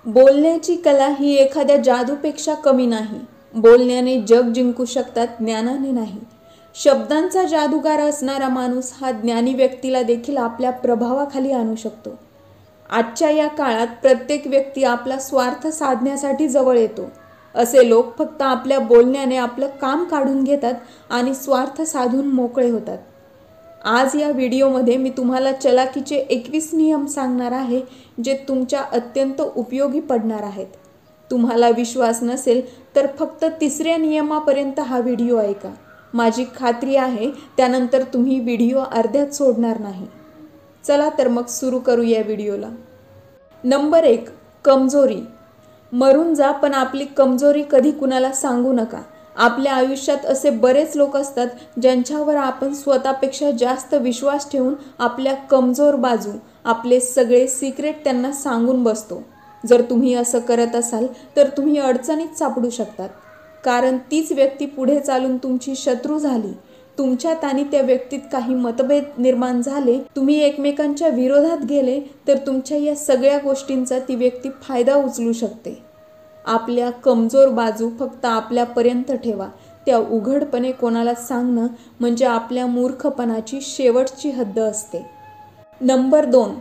बोलण्याची कला ही एखाद्या जादूपेक्षा कमी नाही. बोलण्याने जग जिंकू शकतात, ज्ञानाने नाही. शब्दांचा जादूगार असणारा माणूस हा ज्ञानी व्यक्तीला देखील आपल्या प्रभावाखाली आणू शकतो. आजच्या या काळात प्रत्येक व्यक्ती आपला स्वार्थ साधण्यासाठी जवळ येतो. असे लोक फक्त आपल्या बोलण्याने आपलं काम काढून घेतात आणि स्वार्थ साधून मोकळे होतात. आज या व्हिडिओमध्ये मी तुम्हाला चलाकीचे 21 नियम सांगणार आहे, जे तुमच्या अत्यंत उपयोगी पडणार आहेत. तुम्हाला विश्वास नसेल तर फक्त 3ऱ्या नियमापर्यंत हा व्हिडिओ ऐका. माझी खात्री आहे त्यानंतर तुम्ही व्हिडिओ अर्ध्यात सोडणार नाही. चला तर मग सुरू करू या व्हिडिओला. नंबर 1, कमजोरी. मरून जा पण आपली कमजोरी कधी कुणाला सांगू नका. आपल्या आयुष्यात असे बरेच लोक असतात ज्यांच्यावर आपण स्वतःपेक्षा जास्त विश्वास ठेवून आपल्या कमजोर बाजू, आपले सगळे सिक्रेट त्यांना सांगून बसतो. जर तुम्ही असं करत असाल तर तुम्ही अडचणीत सापडू शकतात, कारण तीच व्यक्ती पुढे चालून तुमची शत्रू झाली. तुमच्यात आणि त्या व्यक्तीत काही मतभेद निर्माण झाले, तुम्ही एकमेकांच्या विरोधात गेले तर तुमच्या या सगळ्या गोष्टींचा ती व्यक्ती फायदा उचलू शकते. आपल्या कमजोर बाजू फक्त आपल्यापर्यंत ठेवा. त्या उघडपणे कोणाला सांगणं म्हणजे आपल्या मूर्खपणाची शेवटची हद्द असते. नंबर 2,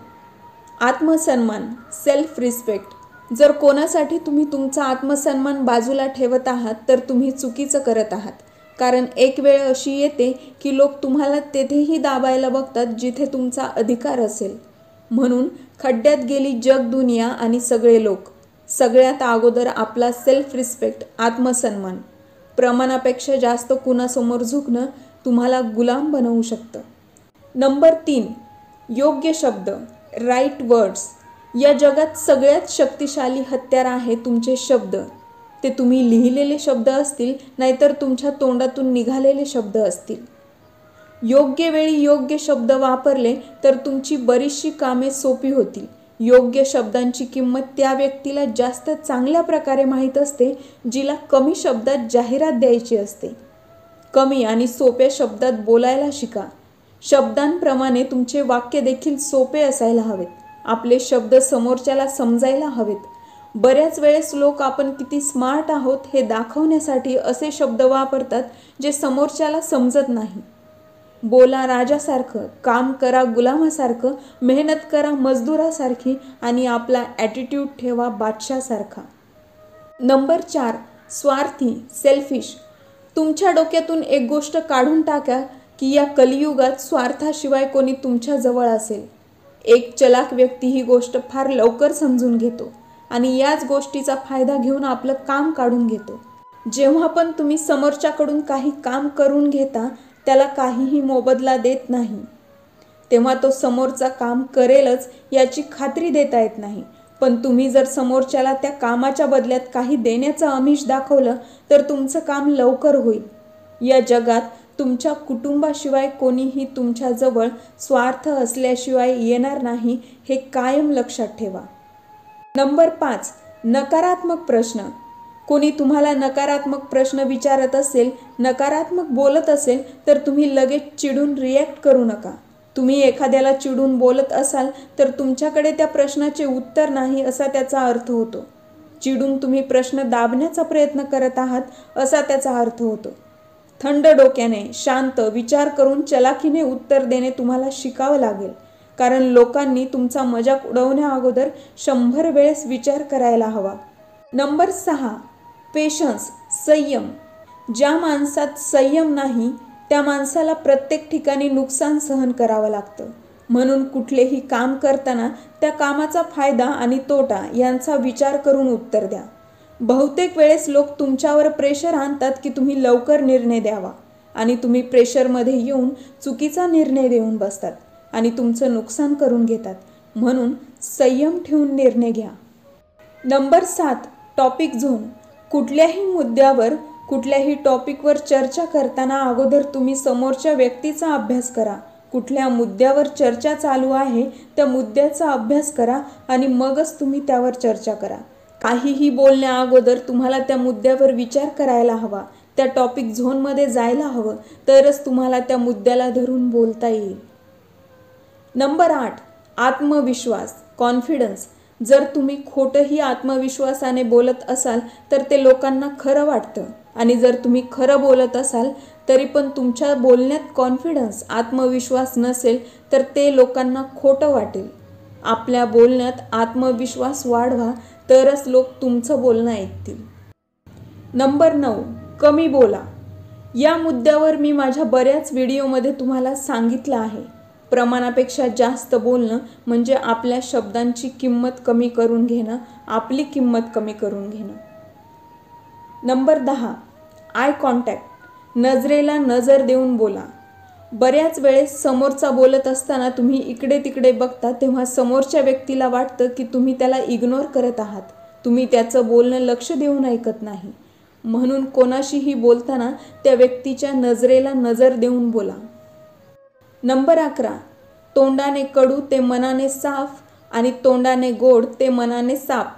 आत्मसन्मान, सेल्फ रिस्पेक्ट. जर कोणासाठी तुम्ही तुमचा आत्मसन्मान बाजूला ठेवत आहात तर तुम्ही चुकीचं करत आहात. कारण एक वेळ अशी येते की लोक तुम्हाला तेथेही दाबायला बघतात जिथे तुमचा अधिकार असेल. म्हणून खड्ड्यात गेली जग दुनिया आणि सगळे लोक. सगळ्यात अगोदर आपला सेल्फ रिस्पेक्ट, आत्मसन्मान. प्रमाणापेक्षा जास्त कुणासमोर झुकणं तुम्हाला गुलाम बनवू शकतं. नंबर 3, योग्य शब्द, राईट वर्ड्स. या जगात सगळ्यात शक्तिशाली हत्यार आहे तुमचे शब्द. ते तुम्ही लिहिलेले शब्द असतील नाहीतर तुमच्या तोंडातून निघालेले शब्द असतील. योग्य वेळी योग्य शब्द वापरले तर तुमची बरीचशी कामे सोपी होतील. योग्य शब्दांची किंमत त्या व्यक्तीला जास्त चांगल्या प्रकारे माहीत असते जिला कमी शब्दात जाहिरात द्यायची असते. कमी आणि सोप्या शब्दात बोलायला शिका. शब्दांप्रमाणे तुमचे वाक्य देखील सोपे असायला हवेत. आपले शब्द समोरच्याला समजायला हवेत. बऱ्याच वेळेस लोक आपण किती स्मार्ट आहोत हे दाखवण्यासाठी असे शब्द वापरतात जे समोरच्याला समजत नाही. बोला राजासारखं, काम करा गुलामासारखं, मेहनत करा मजदुरासारखी आणि आपला ॲटिट्यूड ठेवा बादशासारखा. नंबर 4, स्वार्थी, सेल्फिश. तुमच्या डोक्यातून एक गोष्ट काढून टाका की या कलियुगात स्वार्थाशिवाय कोणी तुमच्या जवळ असेल. एक चलाक व्यक्ती ही गोष्ट फार लवकर समजून घेतो आणि याच गोष्टीचा फायदा घेऊन आपलं काम काढून घेतो. जेव्हा पण तुम्ही समोरच्याकडून काही काम करून घेता त्याला काहीही मोबदला देत नाही, तेव्हा तो समोरचा काम करेलच याची खात्री देता येत नाही. पण तुम्ही जर समोरच्याला त्या कामाच्या बदल्यात काही देण्याचं आमिष दाखवलं तर तुमचं काम लवकर होईल. या जगात तुमच्या कुटुंबाशिवाय कोणीही तुमच्याजवळ स्वार्थ असल्याशिवाय येणार नाही, हे कायम लक्षात ठेवा. नंबर 5, नकारात्मक प्रश्न. कोणी तुम्हाला नकारात्मक प्रश्न विचारत असेल, नकारात्मक बोलत असेल तर तुम्ही लगेच चिडून रिॲक्ट करू नका. तुम्ही एखाद्याला चिडून बोलत असाल तर तुमच्याकडे त्या प्रश्नाचे उत्तर नाही असा त्याचा अर्थ होतो. चिडून तुम्ही प्रश्न दाबण्याचा प्रयत्न करत आहात असा त्याचा अर्थ होतो. थंड डोक्याने, शांत विचार करून चलाखीने उत्तर देणे तुम्हाला शिकावं लागेल, कारण लोकांनी तुमचा मजाक उडवण्या अगोदर 100 वेळेस विचार करायला हवा. नंबर 6, पेशन्स, संयम. ज्या माणसात संयम नाही त्या माणसाला प्रत्येक ठिकाणी नुकसान सहन करावं लागतं. म्हणून कुठलेही काम करताना त्या कामाचा फायदा आणि तोटा यांचा विचार करून उत्तर द्या. बहुतेक वेळेस लोक तुमच्यावर प्रेशर आणतात की तुम्ही लवकर निर्णय द्यावा आणि तुम्ही प्रेशरमध्ये येऊन चुकीचा निर्णय देऊन बसतात आणि तुमचं नुकसान करून घेतात. म्हणून संयम ठेवून निर्णय घ्या. Number 7, topic zone. कुठल्याही मुद्द्यावर, कुठल्याही टॉपिकवर चर्चा करताना अगोदर तुम्ही समोरच्या व्यक्तीचा अभ्यास करा. कुठल्या मुद्द्यावर चर्चा चालू आहे त्या मुद्द्याचा अभ्यास करा आणि मगच तुम्ही त्यावर चर्चा करा. काहीही बोलण्या अगोदर तुम्हाला त्या मुद्द्यावर विचार करायला हवा. त्या टॉपिक झोनमध्ये जायला हवं, तरच तुम्हाला त्या मुद्द्याला धरून बोलता येईल. नंबर 8, आत्मविश्वास, कॉन्फिडन्स. जर तुम्ही खोटंही आत्मविश्वासाने बोलत असाल तर ते लोकांना खरं वाटतं, आणि जर तुम्ही खरं बोलत असाल तरी पण तुमच्या बोलण्यात कॉन्फिडन्स, आत्मविश्वास नसेल तर ते लोकांना खोटं वाटेल. आपल्या बोलण्यात आत्मविश्वास वाढवा, तरच लोक तुमचं बोलणं ऐकतील. नंबर 9, कमी बोला. या मुद्द्यावर मी माझ्या बऱ्याच व्हिडिओमध्ये तुम्हाला सांगितलं आहे. प्रमाणापेक्षा जास्त बोलणं म्हणजे आपल्या शब्दांची किंमत कमी करून घेणं, आपली किंमत कमी करून घेणं. Number 10, eye contact. नजरेला नजर देऊन बोला. बऱ्याच वेळेस समोरचा बोलत असताना तुम्ही इकडे तिकडे बघता, तेव्हा समोरच्या व्यक्तीला वाटतं की तुम्ही त्याला इग्नोर करत आहात. तुम्ही त्याचं बोलणं लक्ष देऊन ऐकत नाही. म्हणून कोणाशीही बोलताना त्या व्यक्तीच्या नजरेला नजर देऊन बोला. नंबर 11, तोंडाने कडू ते मनाने साफ आणि तोंडाने गोड ते मनाने साप.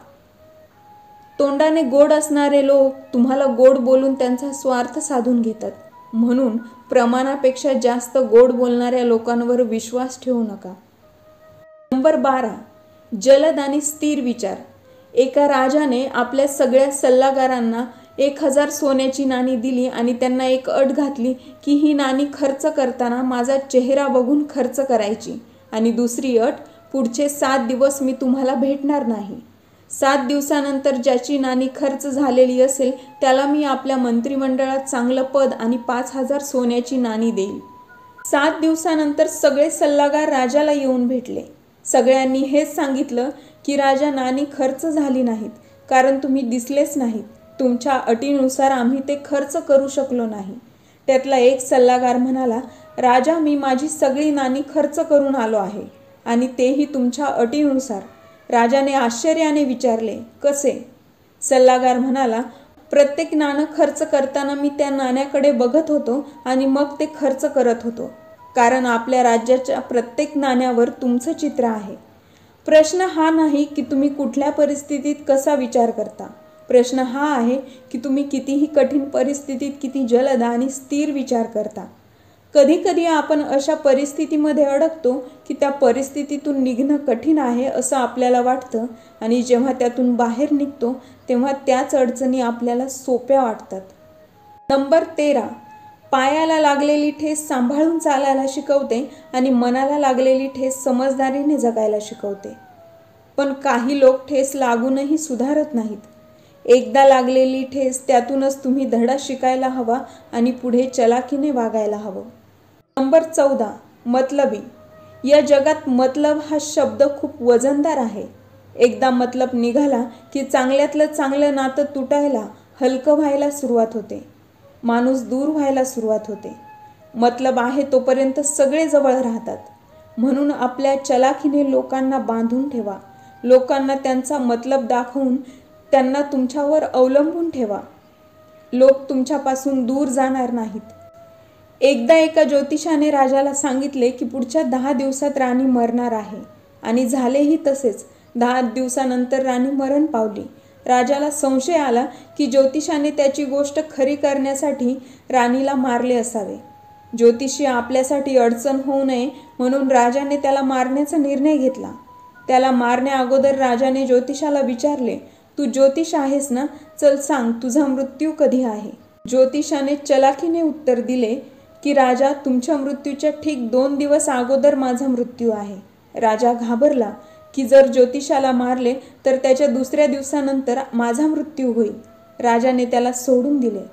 तोंडाने गोड असणारे लोक तुम्हाला गोड बोलून त्यांचा स्वार्थ साधून घेतात. म्हणून प्रमाणापेक्षा जास्त गोड बोलणाऱ्या लोकांवर विश्वास ठेवू नका. नंबर 12, जलद आणि स्थिर विचार. एका राजाने आपल्या सगळ्या सल्लागारांना 1000 सोन्याची नाणी दिली आणि त्यांना एक अट घातली की ही नाणी खर्च करताना माझा चेहरा बघून खर्च करायची, आणि दुसरी अट, पुढचे 7 दिवस मी तुम्हाला भेटणार नाही. 7 दिवसानंतर ज्याची नाणी खर्च झालेली असेल त्याला मी आपल्या मंत्रिमंडळात चांगलं पद आणि 5000 सोन्याची नाणी देईल. 7 दिवसानंतर सगळे सल्लागार राजाला येऊन भेटले. सगळ्यांनी हेच सांगितलं की राजा, नाणी खर्च झाली नाहीत कारण तुम्ही दिसलेच नाहीत. तुमच्या अटीनुसार आम्ही ते खर्च करू शकलो नाही. त्यातला एक सल्लागार म्हणाला, राजा, मी माझी सगळी नाणी खर्च करून आलो आहे, आणि तेही तुमच्या अटीनुसार. राजाने आश्चर्याने विचारले, कसे? सल्लागार म्हणाला, प्रत्येक नाणं खर्च करताना मी त्या नाण्याकडे बघत होतो आणि मग ते खर्च करत होतो, कारण आपल्या राज्याच्या प्रत्येक नाण्यावर तुमचं चित्र आहे. प्रश्न हा नाही की तुम्ही कुठल्या परिस्थितीत कसा विचार करता. प्रश्न हा आहे की तुम्ही कितीही कठीण परिस्थितीत किती जलद आणि स्थिर विचार करता. कधी कधी आपण अशा परिस्थितीमध्ये अडकतो की त्या परिस्थितीतून निघणं कठीण आहे असं आपल्याला वाटतं, आणि जेव्हा त्यातून बाहेर निघतो तेव्हा त्याच अडचणी आपल्याला सोप्या वाटतात. नंबर 13, पायाला लागलेली ठेस सांभाळून चालायला शिकवते आणि मनाला लागलेली ठेस समजदारीने जगायला शिकवते. पण काही लोक ठेस लागूनही सुधारत नाहीत. एकदा लागलेली ठेस, त्यातूनच तुम्ही धडा शिकायला हवा आणि पुढे चलाखीने वागायला हवं. नंबर 14, मतलबी. या जगात मतलब हा शब्द खूप वजनदार आहे. एकदा मतलब निघाला की चांगल्यातलं चांगलं नातं तुटायला, हलकं व्हायला सुरुवात होते. माणूस दूर व्हायला सुरुवात होते. मतलब आहे तोपर्यंत सगळे जवळ राहतात. म्हणून आपल्या चलाखीने लोकांना बांधून ठेवा. लोकांना त्यांचा मतलब दाखवून त्यांना तुमच्यावर अवलंबून ठेवा. लोक तुमच्यापासून दूर जाणार नाहीत. एकदा एका ज्योतिषाने राजाला सांगितले की पुढच्या 10 दिवसात राणी मरणार आहे, आणि झालेही तसेच. 10 दिवसानंतर राणी मरण पावली. राजाला संशय आला की ज्योतिषाने त्याची गोष्ट खरी करण्यासाठी राणीला मारले असावे. ज्योतिषी आपल्यासाठी अडचण होऊ नये म्हणून राजाने त्याला मारण्याचा निर्णय घेतला. त्याला मारण्या अगोदर राजाने ज्योतिषाला विचारले, तू ज्योतिष आहेस ना? चल सांग, तुझा मृत्यू कधी आहे? ज्योतिषाने चलाखीने उत्तर दिले की राजा, तुमच्या मृत्यूच्या ठीक 2 दिवस अगोदर माझा मृत्यू आहे. राजा घाबरला की जर ज्योतिषाला मारले तर त्याच्या दुसऱ्या दिवसानंतर माझा मृत्यू होईल. राजाने त्याला सोडून दिले.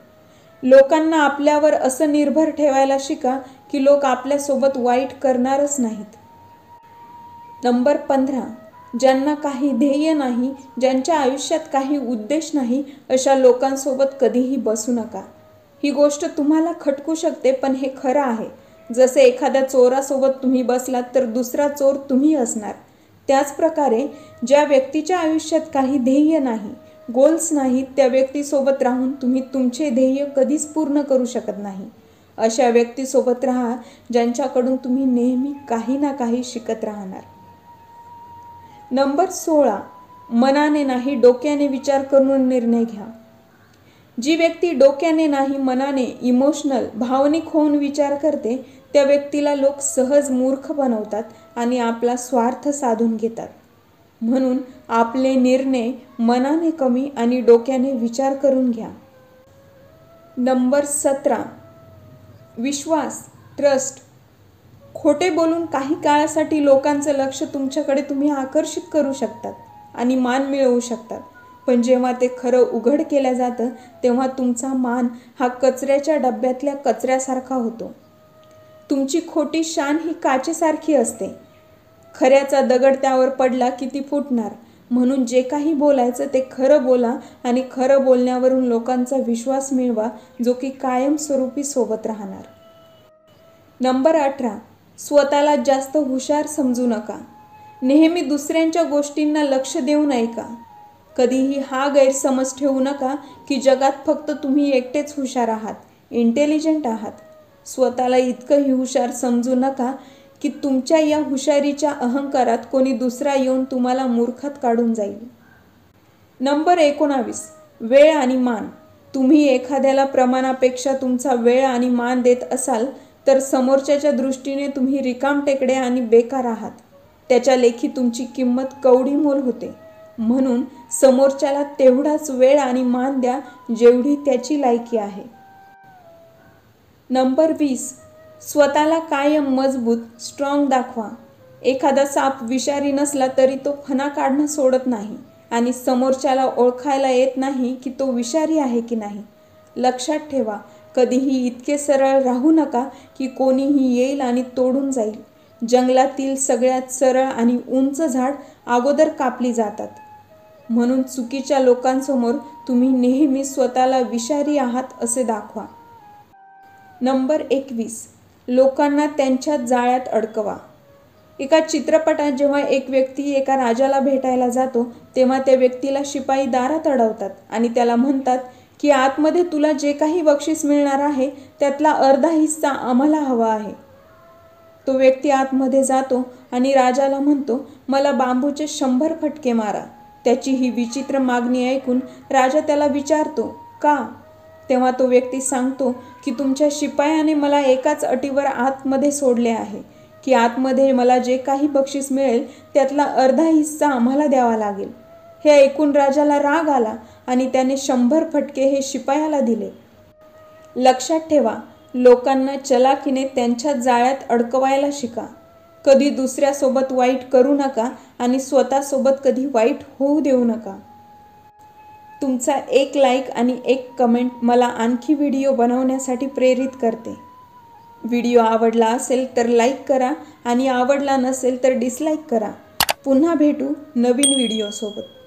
लोकांना आपल्यावर असं निर्भर ठेवायला शिका की लोक आपल्यासोबत वाईट करणारच नाहीत. नंबर 15, ज्यांना काही ध्येय नाही, ज्यांच्या आयुष्यात काही उद्देश नाही, अशा लोकांसोबत कधीही बसू नका. ही गोष्ट तुम्हाला खटकू शकते, पण हे खरं आहे. जसे एखाद्या चोरासोबत तुम्ही बसलात तर दुसरा चोर तुम्ही असणार. त्याच प्रकारे ज्या व्यक्तीच्या आयुष्यात काही ध्येय नाही, गोल्स नाहीत, त्या व्यक्तीसोबत राहून तुम्ही तुमचे ध्येय कधीच पूर्ण करू शकत नाही. अशा व्यक्तीसोबत राहा ज्यांच्याकडून तुम्ही नेहमी काही ना काही शिकत राहणार. नंबर 16, मनाने नाही डोक्याने विचार करून निर्णय घ्या. जी व्यक्ती डोक्याने नाही, मनाने, इमोशनल, भावनिक होऊन विचार करते, त्या व्यक्तीला लोक सहज मूर्ख बनवतात आणि आपला स्वार्थ साधून घेतात. म्हणून आपले निर्णय मनाने कमी आणि डोक्याने विचार करून घ्या. नंबर 17, विश्वास, ट्रस्ट. खोटे बोलून काही काळासाठी लोकांचं लक्ष तुमच्याकडे तुम्ही आकर्षित करू शकतात आणि मान मिळवू शकतात, पण जेव्हा ते खरं उघड केलं जातं तेव्हा तुमचा मान हा कचऱ्याच्या डब्यातल्या कचऱ्यासारखा होतो. तुमची खोटी शान ही काचेसारखी असते. खऱ्याचा दगड त्यावर पडला की ती फुटणार. म्हणून जे काही बोलायचं ते खरं बोला आणि खरं बोलण्यावरून लोकांचा विश्वास मिळवा, जो की कायमस्वरूपी सोबत राहणार. नंबर 18, स्वतःला जास्त हुशार समजू नका. नेहमी दुसऱ्यांच्या गोष्टींना लक्ष देऊ नये का? कधीही हा गैरसमज ठेवू नका की जगात फक्त तुम्ही एकटेच हुशार आहात, इंटेलिजंट आहात. स्वतःला इतकंही हुशार समजू नका की तुमच्या या हुशारीच्या अहंकारात कोणी दुसरा येऊन तुम्हाला मूर्खात काढून जाईल. नंबर 19, वेळ आणि मान. तुम्ही एखाद्याला प्रमाणापेक्षा तुमचा वेळ आणि मान देत असाल तर समोरच्याच्या दृष्टीने तुम्ही रिकामटेकडे आणि बेकार आहात. त्याच्या लेखी तुमची किंमत कवडीमोल होते. म्हणून समोरच्याला तेवढाच वेळ आणि मान द्या जेवढी त्याची लायकी आहे. नंबर 20, स्वतःला कायम मजबूत, स्ट्रॉंग दाखवा. एखादा साप विषारी नसला तरी तो फणा काढणं सोडत नाही आणि समोरच्याला ओळखायला येत नाही की तो विषारी आहे की नाही. लक्षात ठेवा, कधीही इतके सरळ राहू नका की कोणीही येईल आणि तोडून जाईल. जंगलातील सगळ्यात सरळ आणि उंच झाड अगोदर कापली जातात. म्हणून चुकीच्या लोकांसमोर तुम्ही नेहमी स्वतःला विषारी आहात असे दाखवा. नंबर 21, लोकांना त्यांच्या जाळ्यात अडकवा. एका चित्रपटात जेव्हा एक व्यक्ती एका राजाला भेटायला जातो तेव्हा त्या व्यक्तीला शिपाई दारात अडवतात आणि त्याला म्हणतात की आतमध्ये तुला जे काही बक्षीस मिळणार आहे त्यातला अर्धा हिस्सा आम्हाला हवा आहे. तो व्यक्ती आतमध्ये जातो आणि राजाला म्हणतो, मला बांबूचे 100 फटके मारा. त्याची ही विचित्र मागणी ऐकून राजा त्याला विचारतो, का? तेव्हा तो व्यक्ती सांगतो की तुमच्या शिपायाने मला एकाच अटीवर आतमध्ये सोडले आहे की आतमध्ये मला जे काही बक्षीस मिळेल त्यातला अर्धा हिस्सा आम्हाला द्यावा लागेल. हे ऐकून राजाला राग आला आणि त्याने 100 फटके हे शिपायाला दिले. लक्षात ठेवा, लोकांना चलाखीने त्यांच्या जाळ्यात अडकवायला शिका. कधी दुसऱ्यासोबत वाईट करू नका आणि स्वतःसोबत कधी वाईट होऊ देऊ नका. तुमचा एक लाईक आणि एक कमेंट मला आणखी व्हिडिओ बनवण्यासाठी प्रेरित करते. व्हिडिओ आवडला असेल तर लाईक करा आणि आवडला नसेल तर डिसलाईक करा. पुन्हा भेटू नवीन व्हिडिओसोबत.